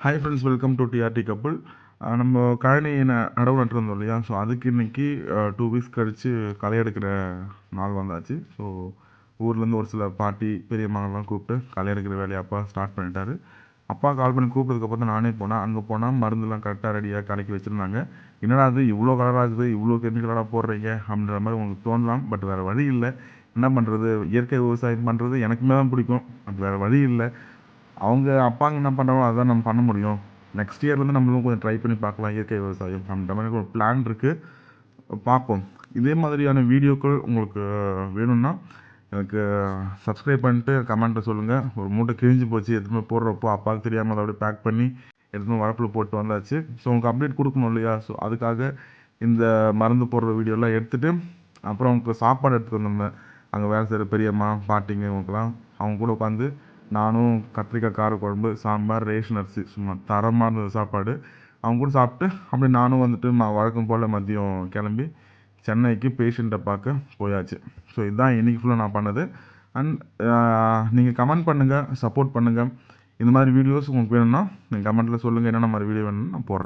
Hi friends, welcome to TRT couple. நம்ம கழனி நடவு நட்டுருந்தோம் இல்லையா? ஸோ அதுக்கு இன்றைக்கி 2 வீக்ஸ் கழித்து களை எடுக்கிற நாள் வந்தாச்சு. ஸோ ஊர்லேருந்து ஒரு சில பாட்டி பெரியம்மாங்கெல்லாம் கூப்பிட்டு களை எடுக்கிற வேலையை அப்பா ஸ்டார்ட் பண்ணிட்டாரு. அப்பா கால் பண்ணி கூப்பிட்டதுக்கப்புறம் தான் நானே போனேன். அங்கே போனால் மருந்துலாம் கரெக்டாக ரெடியாக கலக்கி வச்சுருந்தாங்க. என்னடா அது இவ்வளோ கலராகுது, இவ்வளோ கெமிக்கலாக போடுறீங்க அப்படின்ற மாதிரி உங்களுக்கு தோணலாம். பட் வேறு வழி இல்லை. என்ன பண்ணுறது, இயற்கை விவசாயம் பண்ணுறது எனக்குமே தான் பிடிக்கும். அது வேறு வழி இல்லை. அவங்க அப்பாங்க என்ன பண்ணுறாங்களோ அதுதான் நம்ம பண்ண முடியும். நெக்ஸ்ட் இயர்லேருந்து நம்மளும் கொஞ்சம் ட்ரை பண்ணி பார்க்கலாம் இயற்கை விவசாயம் அப்படின்ற மாதிரி ஒரு பிளான் இருக்குது. பார்ப்போம். இதே மாதிரியான வீடியோக்கள் உங்களுக்கு வேணும்னா எனக்கு சப்ஸ்கிரைப் பண்ணிட்டு கமெண்ட்டில் சொல்லுங்கள். ஒரு மூட்டை கிழிஞ்சு போச்சு, எதுவுமே போடுறப்போ அப்பாவுக்கு தெரியாமல் அதை அப்படியே பேக் பண்ணி எதுவுமே வரப்பில் போட்டு வந்தாச்சு. ஸோ உங்களுக்கு அப்டேட் கொடுக்கணும் இல்லையா? ஸோ அதுக்காக இந்த மருந்து போடுற வீடியோலாம் எடுத்துகிட்டு அப்புறம் அவங்களுக்கு சாப்பாடு எடுத்துகிட்டு வந்திருந்தேன். அங்கே வேலை செய்கிற பெரியம்மா பாட்டிங்க இவங்களுக்குலாம் அவங்க கூட உட்காந்து நானும் கத்திரிக்காய் காரக்குழம்பு, சாம்பார், ரேஷன் அரிசி சும்மா தரமாக இருந்தது சாப்பாடு. அவங்க கூட சாப்பிட்டு அப்படியே நானும் வந்துட்டு வழக்கம் போல் மதியம் கிளம்பி சென்னைக்கு பேஷண்ட்டை பார்க்க போயாச்சு. ஸோ இதுதான் இன்றைக்கி ஃபுல்லாக நான் பண்ணது. அண்ட் நீங்கள் கமெண்ட் பண்ணுங்கள், சப்போர்ட் பண்ணுங்கள். இந்த மாதிரி வீடியோஸ் உங்களுக்கு வேணும்னா நீங்கள் கமெண்ட்டில் சொல்லுங்கள், என்னென்ன மாதிரி வீடியோ வேணும்னு நான் போடுறேன்.